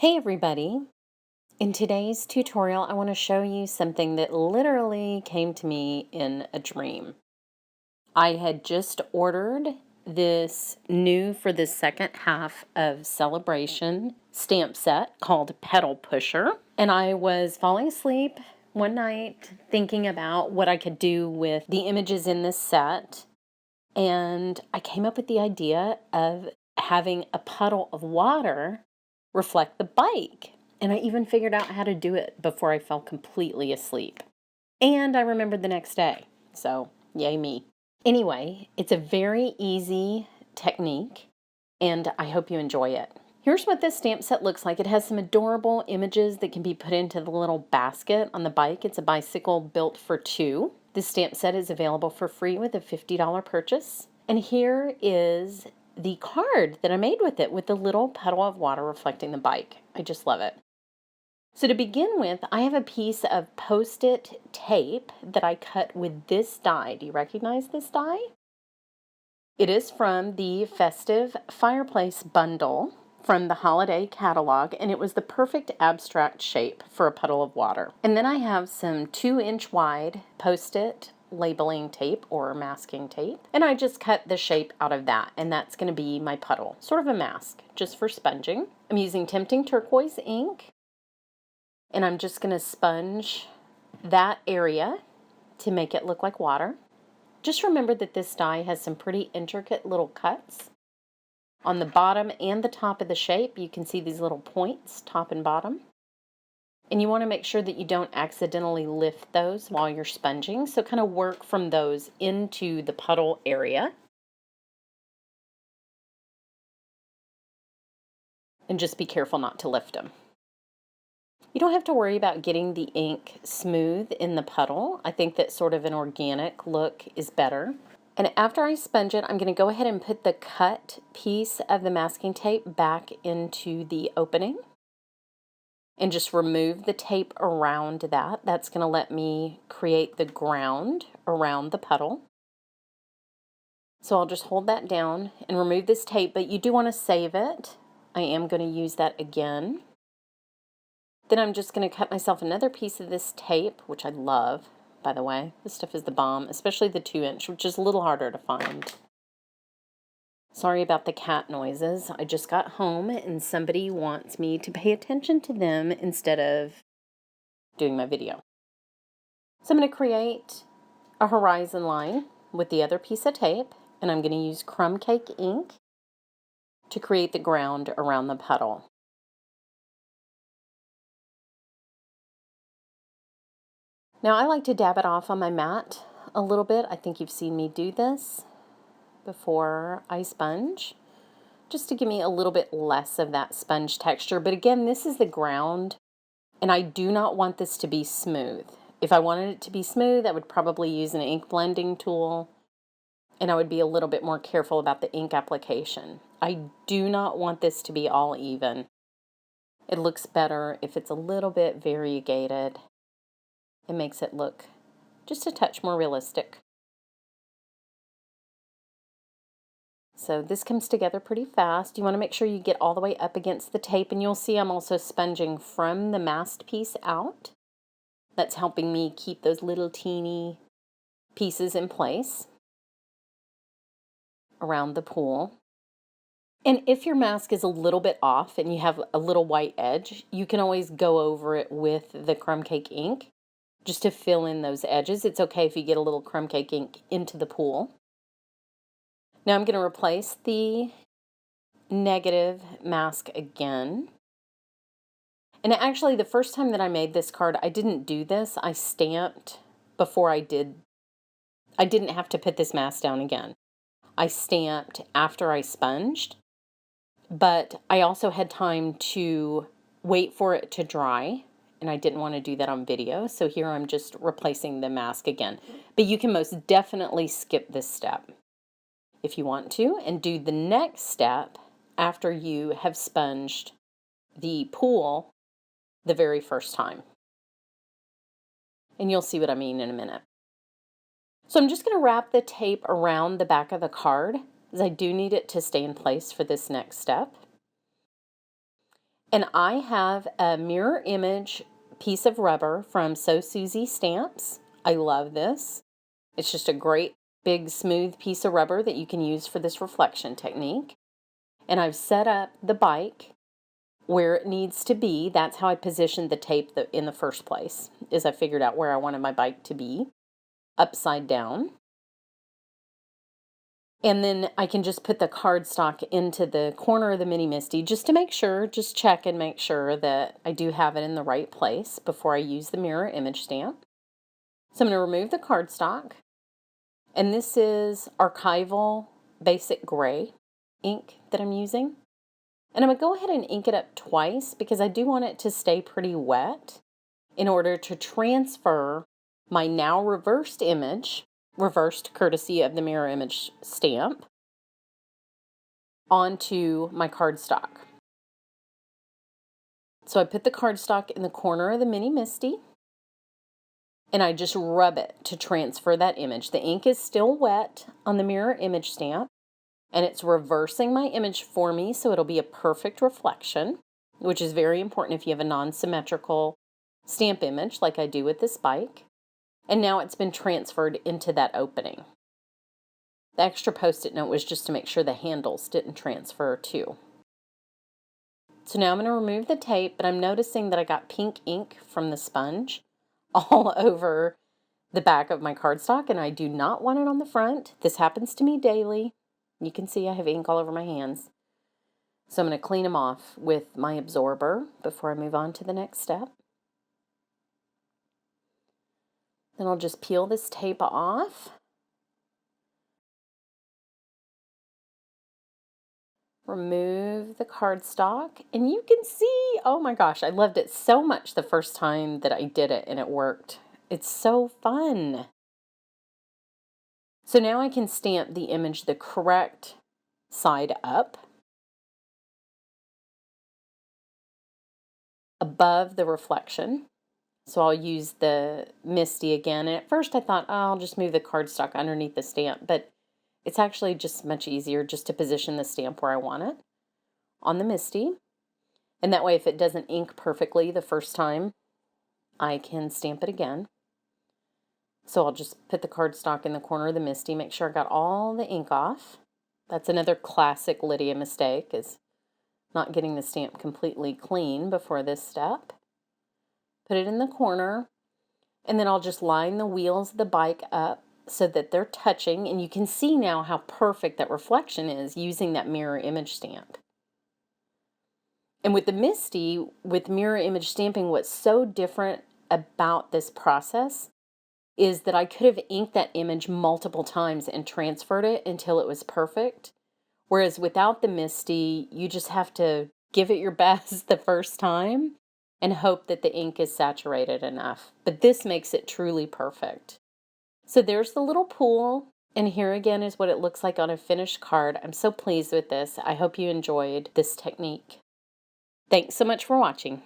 Hey everybody! In today's tutorial, I want to show you something that literally came to me in a dream. I had just ordered this new for the second half of Celebration stamp set called Pedal Pusher, and I was falling asleep one night thinking about what I could do with the images in this set, and I came up with the idea of having a puddle of water reflect the bike. And I even figured out how to do it before I fell completely asleep. And I remembered the next day. So, yay me. Anyway, it's a very easy technique, and I hope you enjoy it. Here's what this stamp set looks like. It has some adorable images that can be put into the little basket on the bike. It's a bicycle built for two. This stamp set is available for free with a $50 purchase. And here is the card that I made with it, with the little puddle of water reflecting the bike. I just love it. So to begin with, I have a piece of Post-it tape that I cut with this die. Do you recognize this die? It is from the Festive Fireplace Bundle from the Holiday Catalog, and it was the perfect abstract shape for a puddle of water. And then I have some 2-inch wide Post-it labeling tape or masking tape, and I just cut the shape out of that, and that's going to be my puddle, sort of a mask just for sponging. I'm using Tempting Turquoise ink, and I'm just going to sponge that area to make it look like water. Just remember that this die has some pretty intricate little cuts on the bottom and the top of the shape. You can see these little points, top and bottom. And you want to make sure that you don't accidentally lift those while you're sponging. So kind of work from those into the puddle area. And just be careful not to lift them. You don't have to worry about getting the ink smooth in the puddle. I think that sort of an organic look is better. And after I sponge it, I'm going to go ahead and put the cut piece of the masking tape back into the opening. And just remove the tape around that. That's going to let me create the ground around the puddle. So I'll just hold that down and remove this tape, but you do want to save it. I am going to use that again. Then I'm just going to cut myself another piece of this tape, which I love, by the way. This stuff is the bomb, especially the 2-inch, which is a little harder to find. Sorry about the cat noises. I just got home and somebody wants me to pay attention to them instead of doing my video. So I'm going to create a horizon line with the other piece of tape, and I'm going to use crumb cake ink to create the ground around the puddle. Now I like to dab it off on my mat a little bit. I think you've seen me do this before I sponge, just to give me a little bit less of that sponge texture. But again, this is the ground, and I do not want this to be smooth. If I wanted it to be smooth, I would probably use an ink blending tool, and I would be a little bit more careful about the ink application. I do not want this to be all even. It looks better if it's a little bit variegated. It makes it look just a touch more realistic. So this comes together pretty fast. You want to make sure you get all the way up against the tape, and you'll see I'm also sponging from the masked piece out. That's helping me keep those little teeny pieces in place around the pool. And if your mask is a little bit off and you have a little white edge, you can always go over it with the crumb cake ink just to fill in those edges. It's okay if you get a little crumb cake ink into the pool. Now I'm going to replace the negative mask again. And actually, the first time that I made this card, I didn't do this. I stamped before I did. I didn't have to put this mask down again. I stamped after I sponged, but I also had time to wait for it to dry, and I didn't want to do that on video. So here I'm just replacing the mask again. But you can most definitely skip this step if you want to, and do the next step after you have sponged the pool the very first time. And you'll see what I mean in a minute. So I'm just going to wrap the tape around the back of the card, as I do need it to stay in place for this next step. And I have a mirror image piece of rubber from So Susie Stamps. I love this. It's just a great big smooth piece of rubber that you can use for this reflection technique. And I've set up the bike where it needs to be. That's how I positioned the tape in the first place, is I figured out where I wanted my bike to be, upside down. And then I can just put the cardstock into the corner of the mini misti just to make sure, just check and make sure that I do have it in the right place before I use the mirror image stamp. So I'm going to remove the cardstock. And this is Archival Basic Gray ink that I'm using. And I'm going to go ahead and ink it up twice because I do want it to stay pretty wet in order to transfer my now reversed image, reversed courtesy of the mirror image stamp, onto my cardstock. So I put the cardstock in the corner of the mini misti and I just rub it to transfer that image. The ink is still wet on the mirror image stamp and it's reversing my image for me so it'll be a perfect reflection, which is very important if you have a non-symmetrical stamp image like I do with this bike. And now it's been transferred into that opening. The extra post-it note was just to make sure the handles didn't transfer too. So now I'm going to remove the tape, but I'm noticing that I got pink ink from the sponge all over the back of my cardstock, and I do not want it on the front. This happens to me daily. You can see I have ink all over my hands. So I'm going to clean them off with my absorber before I move on to the next step. Then I'll just peel this tape off. Remove the cardstock, and you can see, oh my gosh, I loved it so much the first time that I did it and it worked. It's so fun. So now I can stamp the image the correct side up, above the reflection. So I'll use the misti again. And at first I thought, oh, I'll just move the cardstock underneath the stamp, but it's actually just much easier just to position the stamp where I want it on the misti. And that way, if it doesn't ink perfectly the first time, I can stamp it again. So I'll just put the cardstock in the corner of the misti, make sure I got all the ink off. That's another classic Lydia mistake, is not getting the stamp completely clean before this step. Put it in the corner, and then I'll just line the wheels of the bike up so that they're touching, and you can see now how perfect that reflection is using that mirror image stamp. And with the misti, with mirror image stamping, what's so different about this process is that I could have inked that image multiple times and transferred it until it was perfect. Whereas without the misti, you just have to give it your best the first time and hope that the ink is saturated enough. But this makes it truly perfect. So there's the little pool, and here again is what it looks like on a finished card. I'm so pleased with this. I hope you enjoyed this technique. Thanks so much for watching.